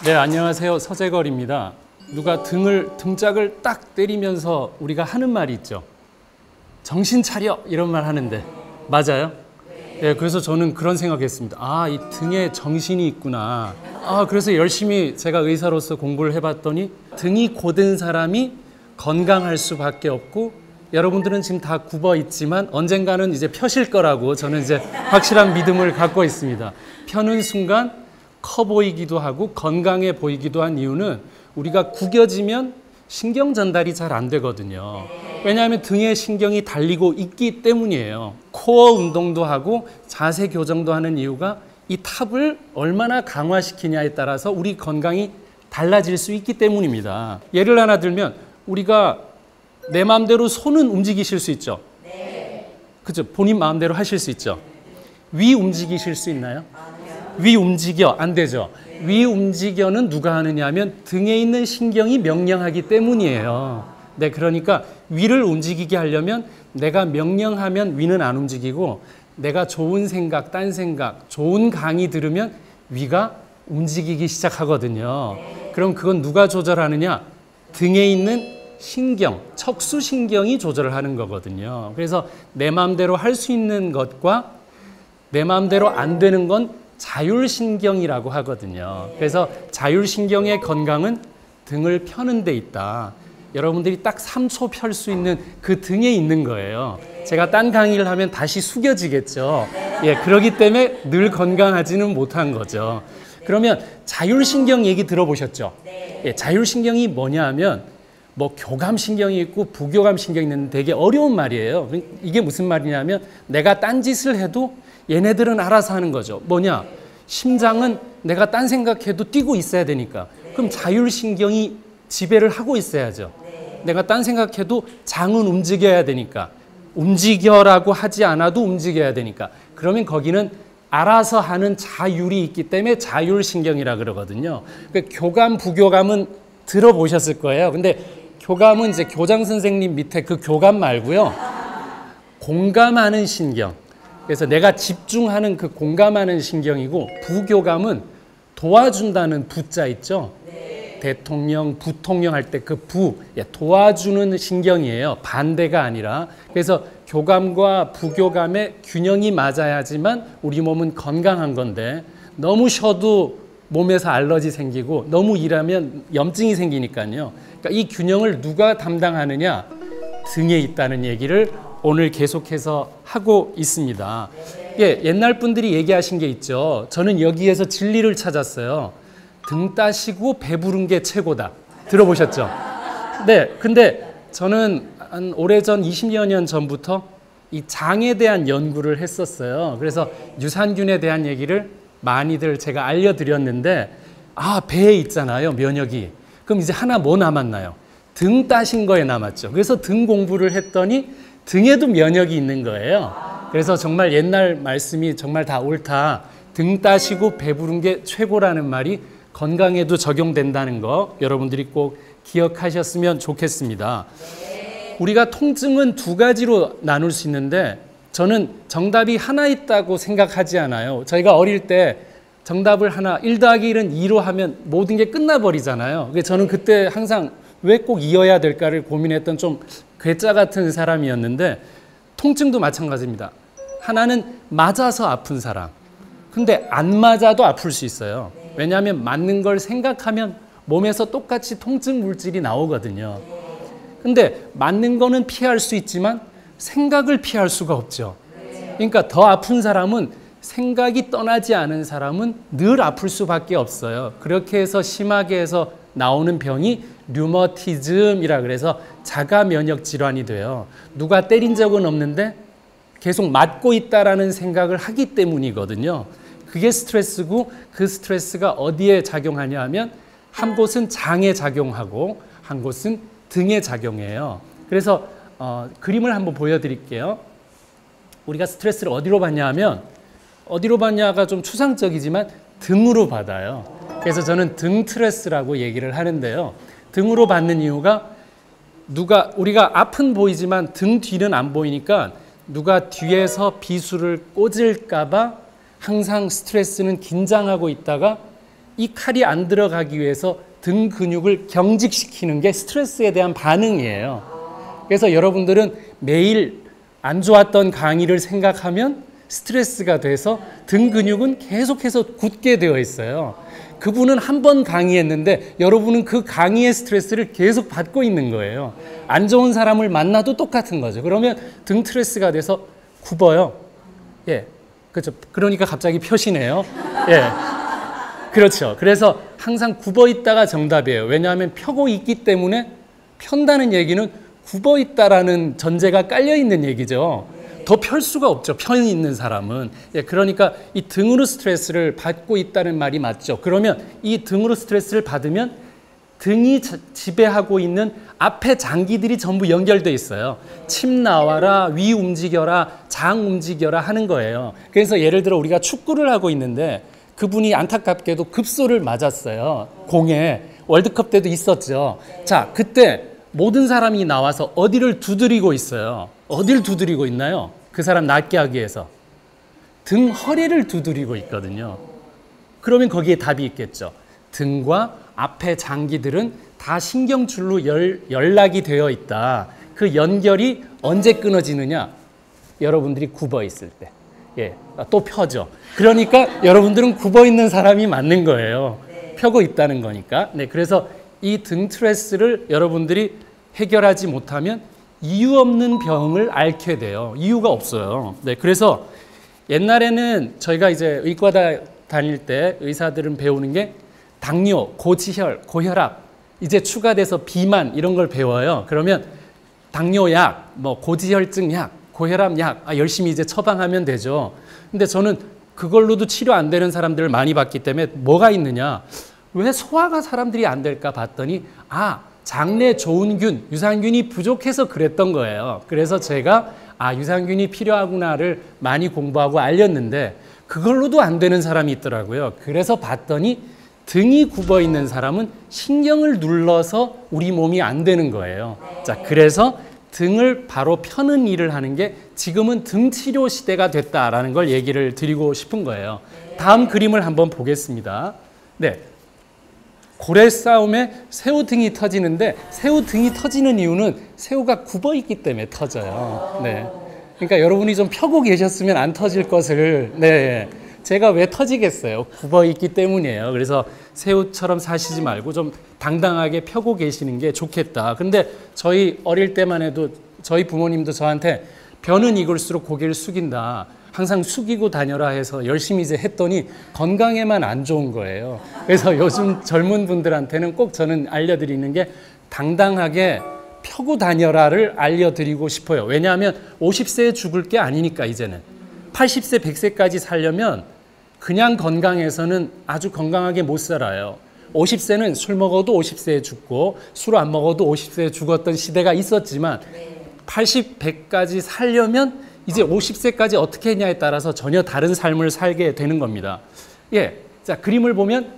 네, 안녕하세요. 서재걸입니다. 누가 등짝을 딱 때리면서 우리가 하는 말이 있죠. 정신 차려! 이런 말 하는데 맞아요? 네, 그래서 저는 그런 생각했습니다. 아, 이 등에 정신이 있구나. 그래서 열심히 제가 의사로서 공부를 해봤더니 등이 곧은 사람이 건강할 수밖에 없고, 여러분들은 지금 다 굽어 있지만 언젠가는 이제 펴실 거라고 저는 이제 확실한 믿음을 갖고 있습니다. 펴는 순간 커 보이기도 하고 건강해 보이기도 한 이유는 우리가 구겨지면 신경 전달이 잘 안 되거든요. 왜냐하면 등에 신경이 달리고 있기 때문이에요. 코어 운동도 하고 자세 교정도 하는 이유가 이 탑을 얼마나 강화시키냐에 따라서 우리 건강이 달라질 수 있기 때문입니다. 예를 하나 들면 우리가 내 마음대로 손은 움직이실 수 있죠. 그죠? 본인 마음대로 하실 수 있죠. 위 움직이실 수 있나요? 위 움직여 안 되죠. 위 움직여는 누가 하느냐 하면 등에 있는 신경이 명령하기 때문이에요. 네, 그러니까 위를 움직이게 하려면 내가 명령하면 위는 안 움직이고, 내가 좋은 생각, 딴 생각, 좋은 강의 들으면 위가 움직이기 시작하거든요. 그럼 그건 누가 조절하느냐? 등에 있는 신경, 척수신경이 조절을 하는 거거든요. 그래서 내 마음대로 할 수 있는 것과 내 마음대로 안 되는 건 자율신경이라고 하거든요. 그래서 자율신경의 건강은 등을 펴는 데 있다. 여러분들이 딱 3초 펼 수 있는 그 등에 있는 거예요. 제가 딴 강의를 하면 다시 숙여지겠죠. 예, 그렇기 때문에 늘 건강하지는 못한 거죠. 그러면 자율신경 얘기 들어보셨죠? 예, 자율신경이 뭐냐 하면 뭐 교감신경이 있고 부교감신경이 있는데 되게 어려운 말이에요. 이게 무슨 말이냐면 내가 딴짓을 해도 얘네들은 알아서 하는 거죠. 뭐냐? 심장은 내가 딴 생각해도 뛰고 있어야 되니까. 그럼 자율신경이 지배를 하고 있어야죠. 내가 딴 생각해도 장은 움직여야 되니까. 움직여라고 하지 않아도 움직여야 되니까. 그러면 거기는 알아서 하는 자율이 있기 때문에 자율신경이라 그러거든요. 그러니까 교감, 부교감은 들어보셨을 거예요. 근데 교감은 이제 교장 선생님 밑에 그 교감 말고요. 공감하는 신경. 그래서 내가 집중하는 그 공감하는 신경이고, 부교감은 도와준다는 부자 있죠? 대통령, 부통령 할 때 그 부, 도와주는 신경이에요. 반대가 아니라. 그래서 교감과 부교감의 균형이 맞아야지만 우리 몸은 건강한 건데, 너무 쉬어도 몸에서 알러지 생기고 너무 일하면 염증이 생기니까요. 그러니까 이 균형을 누가 담당하느냐? 등에 있다는 얘기를 오늘 계속해서 하고 있습니다. 예, 옛날 분들이 얘기하신 게 있죠. 저는 여기에서 진리를 찾았어요. 등 따시고 배부른 게 최고다. 들어보셨죠? 네, 근데 저는 한 오래전 20여 년 전부터 이 장에 대한 연구를 했었어요. 그래서 유산균에 대한 얘기를 많이들 제가 알려드렸는데, 배에 있잖아요, 면역이. 그럼 이제 하나 뭐 남았나요? 등 따신 거에 남았죠. 그래서 등 공부를 했더니 등에도 면역이 있는 거예요. 그래서 정말 옛날 말씀이 정말 다 옳다. 등 따시고 배부른 게 최고라는 말이 건강에도 적용된다는 거 여러분들이 꼭 기억하셨으면 좋겠습니다. 우리가 통증은 두 가지로 나눌 수 있는데, 저는 정답이 하나 있다고 생각하지 않아요. 저희가 어릴 때 정답을 하나, 1 더하기 1은 2로 하면 모든 게 끝나버리잖아요. 저는 그때 항상 왜 꼭 이어야 될까를 고민했던 좀 괴짜 같은 사람이었는데, 통증도 마찬가지입니다. 하나는 맞아서 아픈 사람. 근데 안 맞아도 아플 수 있어요. 왜냐하면 맞는 걸 생각하면 몸에서 똑같이 통증 물질이 나오거든요. 근데 맞는 거는 피할 수 있지만 생각을 피할 수가 없죠. 그러니까 더 아픈 사람은, 생각이 떠나지 않은 사람은 늘 아플 수밖에 없어요. 그렇게 해서 심하게 해서 나오는 병이 류머티즘이라 그래서 자가 면역 질환이 돼요. 누가 때린 적은 없는데 계속 맞고 있다라는 생각을 하기 때문이거든요. 그게 스트레스고, 그 스트레스가 어디에 작용하냐 하면 한 곳은 장에 작용하고 한 곳은 등에 작용해요. 그래서 그림을 한번 보여드릴게요. 우리가 스트레스를 어디로 받냐 하면, 어디로 받냐가 좀 추상적이지만 등으로 받아요. 그래서 저는 등 스트레스라고 얘기를 하는데요. 등으로 받는 이유가, 우리가 앞은 보이지만 등 뒤는 안 보이니까 누가 뒤에서 비수를 꽂을까 봐 항상 스트레스는 긴장하고 있다가 이 칼이 안 들어가기 위해서 등 근육을 경직시키는 게 스트레스에 대한 반응이에요. 그래서 여러분들은 매일 안 좋았던 강의를 생각하면 스트레스가 돼서 등 근육은 계속해서 굳게 되어 있어요. 그분은 한 번 강의했는데 여러분은 그 강의의 스트레스를 계속 받고 있는 거예요. 안 좋은 사람을 만나도 똑같은 거죠. 그러면 등 스트레스가 돼서 굽어요. 예, 그렇죠. 그러니까 갑자기 펴시네요. 예, 그렇죠. 그래서 항상 굽어 있다가 정답이에요. 왜냐하면 펴고 있기 때문에 편다는 얘기는 굽어 있다라는 전제가 깔려 있는 얘기죠. 더 펼 수가 없죠. 편히 있는 사람은. 예, 그러니까 이 등으로 스트레스를 받고 있다는 말이 맞죠. 그러면 이 등으로 스트레스를 받으면 등이 지배하고 있는 앞에 장기들이 전부 연결돼 있어요. 침 나와라, 위 움직여라, 장 움직여라 하는 거예요. 그래서 예를 들어 우리가 축구를 하고 있는데 그분이 안타깝게도 급소를 맞았어요. 공에. 월드컵 때도 있었죠. 자, 그때 모든 사람이 나와서 어디를 두드리고 있어요. 어디를 두드리고 있나요? 그 사람 낫게 하기 위해서. 등 허리를 두드리고 있거든요. 그러면 거기에 답이 있겠죠. 등과 앞에 장기들은 다 신경줄로 연락이 되어 있다. 그 연결이 언제 끊어지느냐? 여러분들이 굽어 있을 때. 예, 또 펴죠. 그러니까 여러분들은 굽어 있는 사람이 맞는 거예요. 펴고 있다는 거니까. 네, 그래서 이 등 스트레스를 여러분들이 해결하지 못하면 이유 없는 병을 앓게 돼요. 이유가 없어요. 네, 그래서 옛날에는 저희가 이제 의과 다닐 때 의사들은 배우는 게 당뇨, 고지혈, 고혈압, 이제 추가돼서 비만 이런 걸 배워요. 그러면 당뇨약, 뭐 고지혈증 약, 고혈압 약 열심히 이제 처방하면 되죠. 근데 저는 그걸로도 치료 안 되는 사람들을 많이 봤기 때문에 뭐가 있느냐? 왜 소화가 사람들이 안 될까 봤더니 장내 좋은균, 유산균이 부족해서 그랬던 거예요. 그래서 제가 유산균이 필요하구나를 많이 공부하고 알렸는데 그걸로도 안 되는 사람이 있더라고요. 그래서 봤더니 등이 굽어 있는 사람은 신경을 눌러서 우리 몸이 안 되는 거예요. 자, 그래서 등을 바로 펴는 일을 하는 게 지금은 등 치료 시대가 됐다라는 걸 얘기를 드리고 싶은 거예요. 다음 그림을 한번 보겠습니다. 네. 고래 싸움에 새우 등이 터지는데 새우 등이 터지는 이유는 새우가 굽어 있기 때문에 터져요. 네. 그러니까 여러분이 좀 펴고 계셨으면 안 터질 것을 제가 왜 터지겠어요? 굽어 있기 때문이에요. 그래서 새우처럼 사시지 말고 좀 당당하게 펴고 계시는 게 좋겠다. 근데 저희 어릴 때만 해도 저희 부모님도 저한테 벼는 익을수록 고개를 숙인다. 항상 숙이고 다녀라 해서 열심히 이제 했더니 건강에만 안 좋은 거예요. 그래서 요즘 젊은 분들한테는 꼭 저는 알려드리는 게 당당하게 펴고 다녀라를 알려드리고 싶어요. 왜냐하면 50세에 죽을 게 아니니까 이제는. 80세, 100세까지 살려면 그냥 건강해서는 아주 건강하게 못 살아요. 50세는 술 먹어도 50세에 죽고 술 안 먹어도 50세에 죽었던 시대가 있었지만 80, 100까지 살려면 이제 50세까지 어떻게 했냐에 따라서 전혀 다른 삶을 살게 되는 겁니다. 예, 자 그림을 보면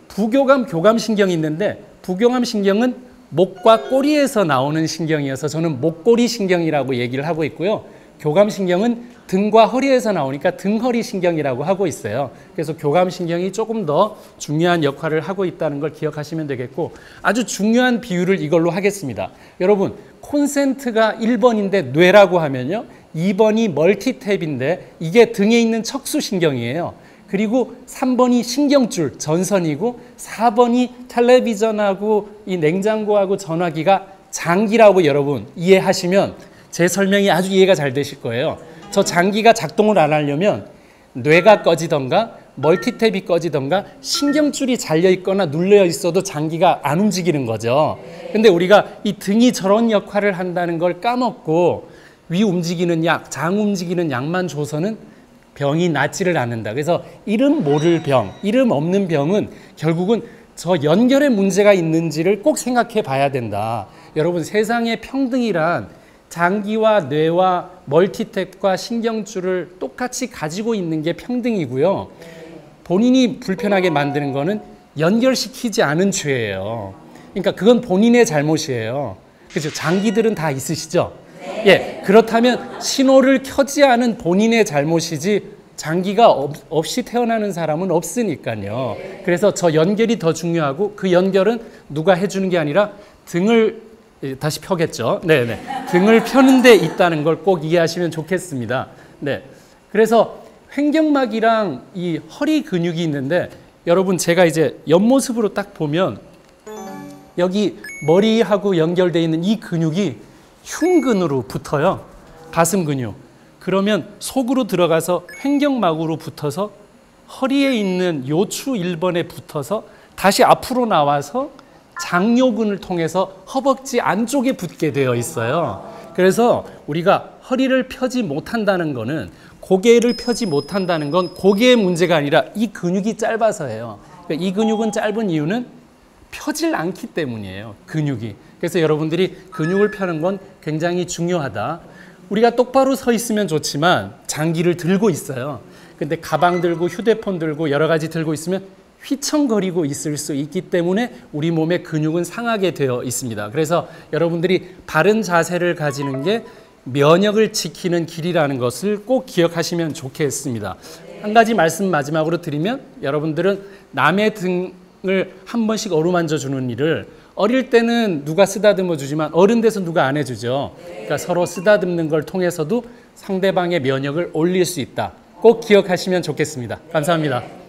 부교감, 교감신경이 있는데 부교감신경은 목과 꼬리에서 나오는 신경이어서 저는 목꼬리 신경이라고 얘기를 하고 있고요. 교감신경은 등과 허리에서 나오니까 등허리 신경이라고 하고 있어요. 그래서 교감신경이 조금 더 중요한 역할을 하고 있다는 걸 기억하시면 되겠고 아주 중요한 비유를 이걸로 하겠습니다. 여러분 콘센트가 1번인데 뇌라고 하면요. 2번이 멀티탭인데 이게 등에 있는 척수신경이에요. 그리고 3번이 신경줄, 전선이고 4번이 텔레비전하고 이 냉장고하고 전화기가 장기라고 여러분 이해하시면 제 설명이 아주 이해가 잘 되실 거예요. 저 장기가 작동을 안 하려면 뇌가 꺼지던가 멀티탭이 꺼지던가 신경줄이 잘려 있거나 눌려 있어도 장기가 안 움직이는 거죠. 근데 우리가 이 등이 저런 역할을 한다는 걸 까먹고 위 움직이는 약, 장 움직이는 약만 줘서는 병이 낫지를 않는다. 그래서 이름 모를 병, 이름 없는 병은 결국은 저 연결에 문제가 있는지를 꼭 생각해 봐야 된다. 여러분 세상에 평등이란 장기와 뇌와 멀티탭과 신경줄을 똑같이 가지고 있는 게 평등이고요. 본인이 불편하게 만드는 거는 연결시키지 않은 죄예요. 그러니까 그건 본인의 잘못이에요. 그렇죠? 장기들은 다 있으시죠? 예, 그렇다면 신호를 켜지 않은 본인의 잘못이지 장기가 없이 태어나는 사람은 없으니까요. 그래서 저 연결이 더 중요하고 그 연결은 누가 해주는 게 아니라 등을 다시 펴겠죠. 네네. 등을 펴는 데 있다는 걸 꼭 이해하시면 좋겠습니다. 네. 그래서 횡격막이랑 이 허리 근육이 있는데 여러분 제가 이제 옆모습으로 딱 보면 여기 머리하고 연결되어 있는 이 근육이 흉근으로 붙어요. 가슴 근육. 그러면 속으로 들어가서 횡격막으로 붙어서 허리에 있는 요추 1번에 붙어서 다시 앞으로 나와서 장요근을 통해서 허벅지 안쪽에 붙게 되어 있어요. 그래서 우리가 허리를 펴지 못한다는 거는 고개를 펴지 못한다는 건 고개의 문제가 아니라 이 근육이 짧아서예요. 그러니까 이 근육은 짧은 이유는 펴질 않기 때문이에요. 근육이. 그래서 여러분들이 근육을 펴는 건 굉장히 중요하다. 우리가 똑바로 서 있으면 좋지만 장기를 들고 있어요. 근데 가방 들고 휴대폰 들고 여러 가지 들고 있으면 휘청거리고 있을 수 있기 때문에 우리 몸의 근육은 상하게 되어 있습니다. 그래서 여러분들이 바른 자세를 가지는 게 면역을 지키는 길이라는 것을 꼭 기억하시면 좋겠습니다. 한 가지 말씀 마지막으로 드리면 여러분들은 남의 등을 한 번씩 어루만져 주는 일을 어릴 때는 누가 쓰다듬어 주지만 어른 돼서 누가 안 해주죠. 그러니까 서로 쓰다듬는 걸 통해서도 상대방의 면역을 올릴 수 있다. 꼭 기억하시면 좋겠습니다. 감사합니다.